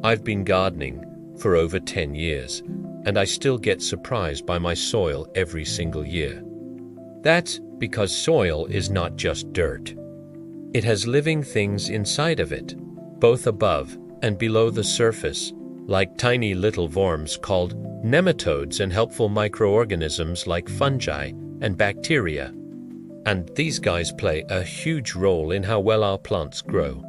I've been gardening for over 10 years, and I still get surprised by my soil every single year. That's because soil is not just dirt. It has living things inside of it, both above and below the surface, like tiny little worms called nematodes and helpful microorganisms like fungi and bacteria. And these guys play a huge role in how well our plants grow.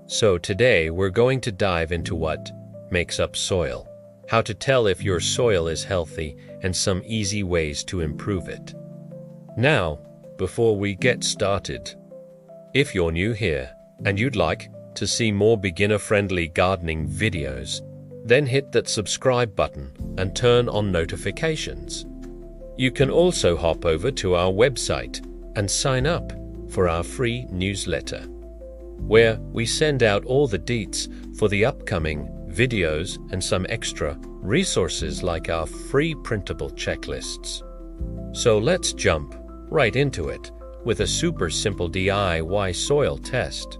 So today we're going to dive into what makes up soil, how to tell if your soil is healthy, and some easy ways to improve it. Now, before we get started, if you're new here and you'd like to see more beginner-friendly gardening videos, then hit that subscribe button and turn on notifications. You can also hop over to our website and sign up for our free newsletter, where we send out all the deets for the upcoming videos and some extra resources like our free printable checklists. So let's jump right into it with a super simple DIY soil test.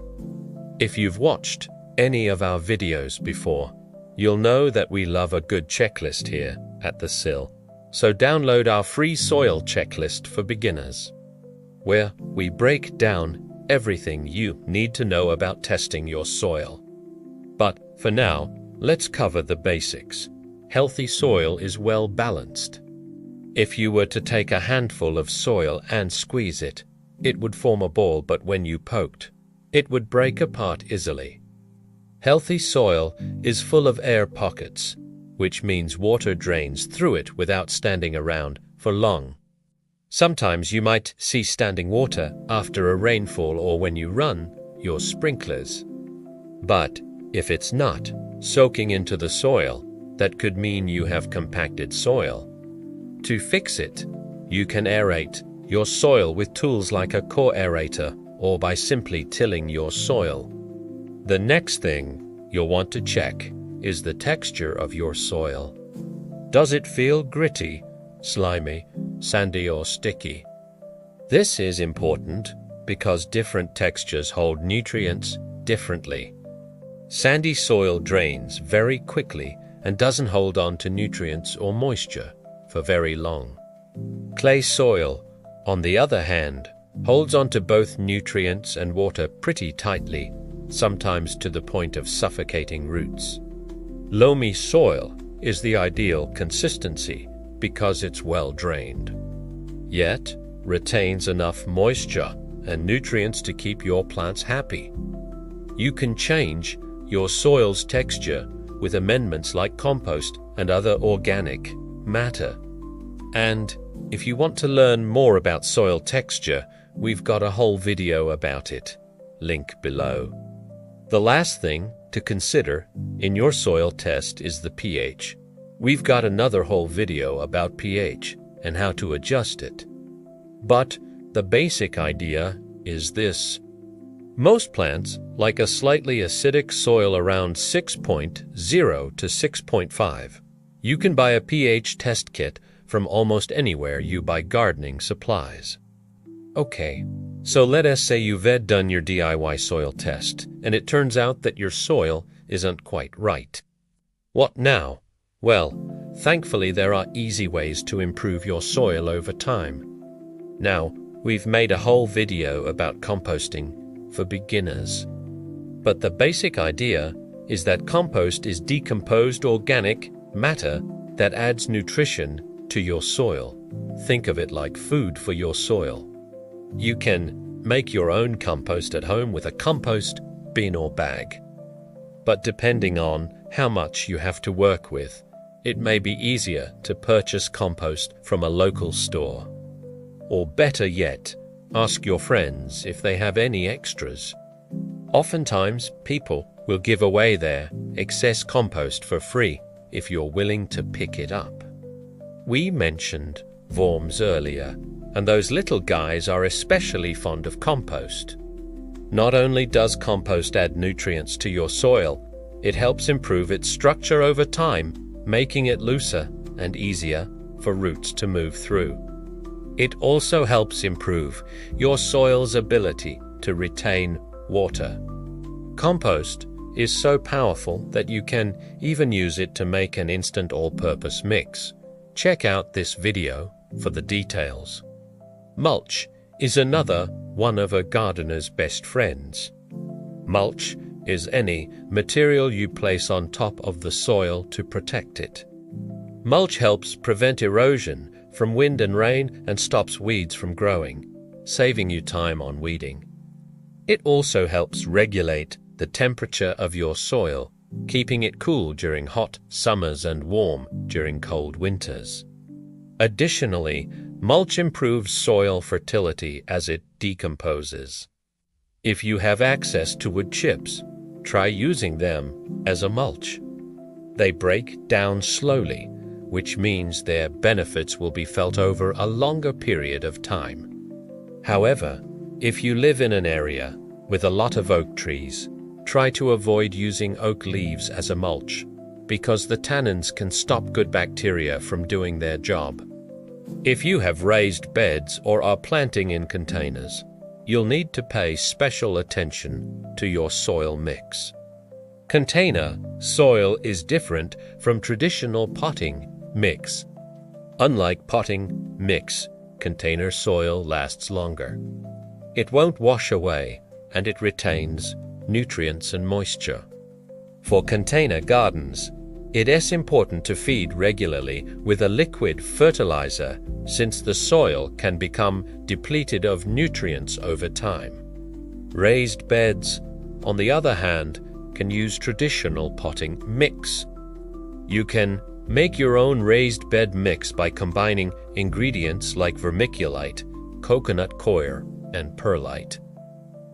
If you've watched any of our videos before, you'll know that we love a good checklist here at The Sill. So download our free soil checklist for beginners, where we break down everything you need to know about testing your soil. But for now, let's cover the basics. Healthy soil is well balanced. If you were to take a handful of soil and squeeze it, it would form a ball, but when you poked, it would break apart easily. Healthy soil is full of air pockets, which means water drains through it without standing around for long. Sometimes you might see standing water after a rainfall or when you run your sprinklers. But if it's not soaking into the soil, that could mean you have compacted soil. To fix it, you can aerate your soil with tools like a core aerator or by simply tilling your soil. The next thing you'll want to check is the texture of your soil. Does it feel gritty, slimy, sandy, or sticky? This is important because different textures hold nutrients differently. Sandy soil drains very quickly and doesn't hold on to nutrients or moisture for very long. Clay soil, on the other hand, holds on to both nutrients and water pretty tightly, sometimes to the point of suffocating roots. Loamy soil is the ideal consistency because it's well drained, yet retains enough moisture and nutrients to keep your plants happy. You can change your soil's texture with amendments like compost and other organic matter. And if you want to learn more about soil texture, we've got a whole video about it, link below. The last thing to consider in your soil test is the pH. We've got another whole video about pH and how to adjust it. But the basic idea is this. Most plants like a slightly acidic soil around 6.0 to 6.5. You can buy a pH test kit from almost anywhere you buy gardening supplies. Okay, so let us say you've done your DIY soil test, and it turns out that your soil isn't quite right. What now? Well, thankfully there are easy ways to improve your soil over time. Now, we've made a whole video about composting for beginners. But the basic idea is that compost is decomposed organic matter that adds nutrition to your soil. Think of it like food for your soil. You can make your own compost at home with a compost bin or bag. But depending on how much you have to work with, it may be easier to purchase compost from a local store. Or better yet, ask your friends if they have any extras. Oftentimes, people will give away their excess compost for free if you're willing to pick it up. We mentioned worms earlier, and those little guys are especially fond of compost. Not only does compost add nutrients to your soil, it helps improve its structure over time, making it looser and easier for roots to move through. It also helps improve your soil's ability to retain water. Compost is so powerful that you can even use it to make an instant all-purpose mix. Check out this video for the details. Mulch is another one of a gardener's best friends. Mulch is any material you place on top of the soil to protect it. Mulch helps prevent erosion from wind and rain and stops weeds from growing, saving you time on weeding. It also helps regulate the temperature of your soil, keeping it cool during hot summers and warm during cold winters. Additionally, mulch improves soil fertility as it decomposes. If you have access to wood chips, try using them as a mulch. They break down slowly, which means their benefits will be felt over a longer period of time. However, if you live in an area with a lot of oak trees, try to avoid using oak leaves as a mulch because the tannins can stop good bacteria from doing their job. If you have raised beds or are planting in containers, you'll need to pay special attention to your soil mix. Container soil is different from traditional potting mix. Unlike potting mix, container soil lasts longer. It won't wash away, and it retains nutrients and moisture. For container gardens, it is important to feed regularly with a liquid fertilizer since the soil can become depleted of nutrients over time. Raised beds, on the other hand, can use traditional potting mix. You can make your own raised bed mix by combining ingredients like vermiculite, coconut coir, and perlite.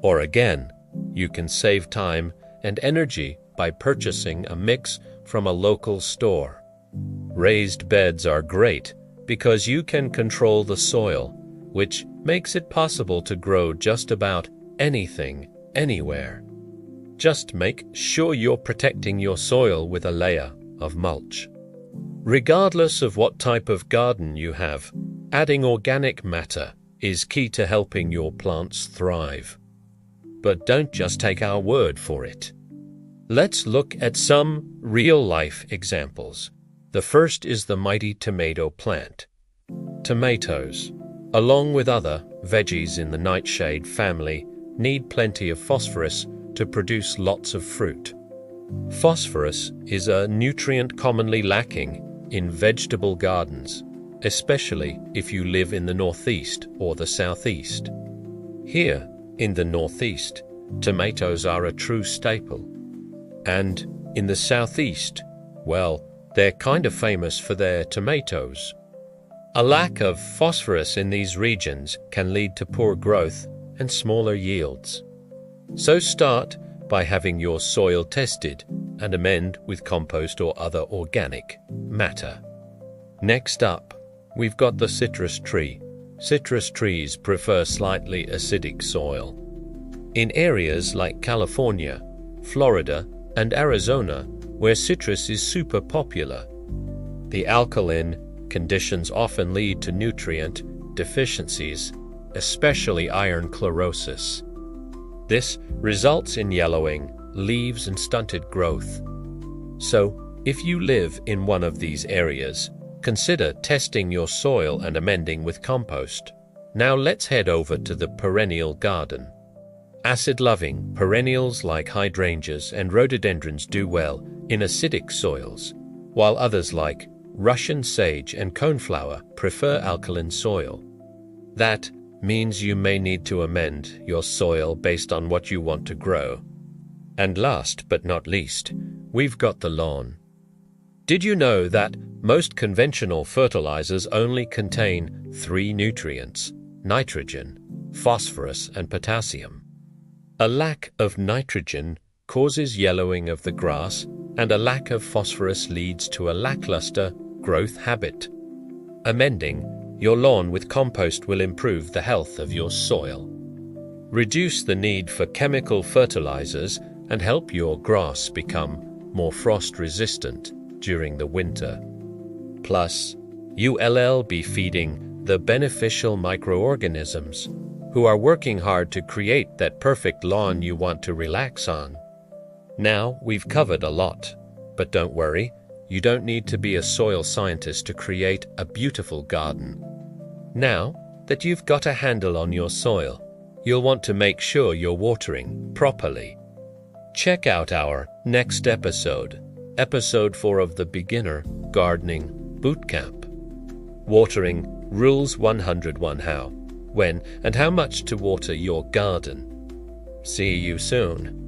Or again, you can save time and energy by purchasing a mix from a local store. Raised beds are great because you can control the soil, which makes it possible to grow just about anything, anywhere. Just make sure you're protecting your soil with a layer of mulch. Regardless of what type of garden you have, adding organic matter is key to helping your plants thrive. But don't just take our word for it. Let's look at some real-life examples. The first is the mighty tomato plant. Tomatoes, along with other veggies in the nightshade family, need plenty of phosphorus to produce lots of fruit. Phosphorus is a nutrient commonly lacking in vegetable gardens, especially if you live in the Northeast or the Southeast. Here, in the Northeast, tomatoes are a true staple. And in the Southeast, well, they're kind of famous for their tomatoes. A lack of phosphorus in these regions can lead to poor growth and smaller yields. So start by having your soil tested and amend with compost or other organic matter. Next up, we've got the citrus tree. Citrus trees prefer slightly acidic soil. In areas like California, Florida, and Arizona, where citrus is super popular, the alkaline conditions often lead to nutrient deficiencies, especially iron chlorosis. This results in yellowing, leaves, and stunted growth. So, if you live in one of these areas, consider testing your soil and amending with compost. Now let's head over to the perennial garden. Acid-loving perennials like hydrangeas and rhododendrons do well in acidic soils, while others like Russian sage and coneflower prefer alkaline soil. That means you may need to amend your soil based on what you want to grow. And last but not least, we've got the lawn. Did you know that most conventional fertilizers only contain 3 nutrients: nitrogen, phosphorus, and potassium? A lack of nitrogen causes yellowing of the grass, and a lack of phosphorus leads to a lackluster growth habit. Amending your lawn with compost will improve the health of your soil, reduce the need for chemical fertilizers, and help your grass become more frost-resistant during the winter. Plus, you'll be feeding the beneficial microorganisms who are working hard to create that perfect lawn you want to relax on. Now, we've covered a lot, but don't worry, you don't need to be a soil scientist to create a beautiful garden. Now that you've got a handle on your soil, you'll want to make sure you're watering properly. Check out our next episode, episode 4 of the Beginner Gardening Bootcamp. Watering Rules 101: How, when, and how much to water your garden. See you soon.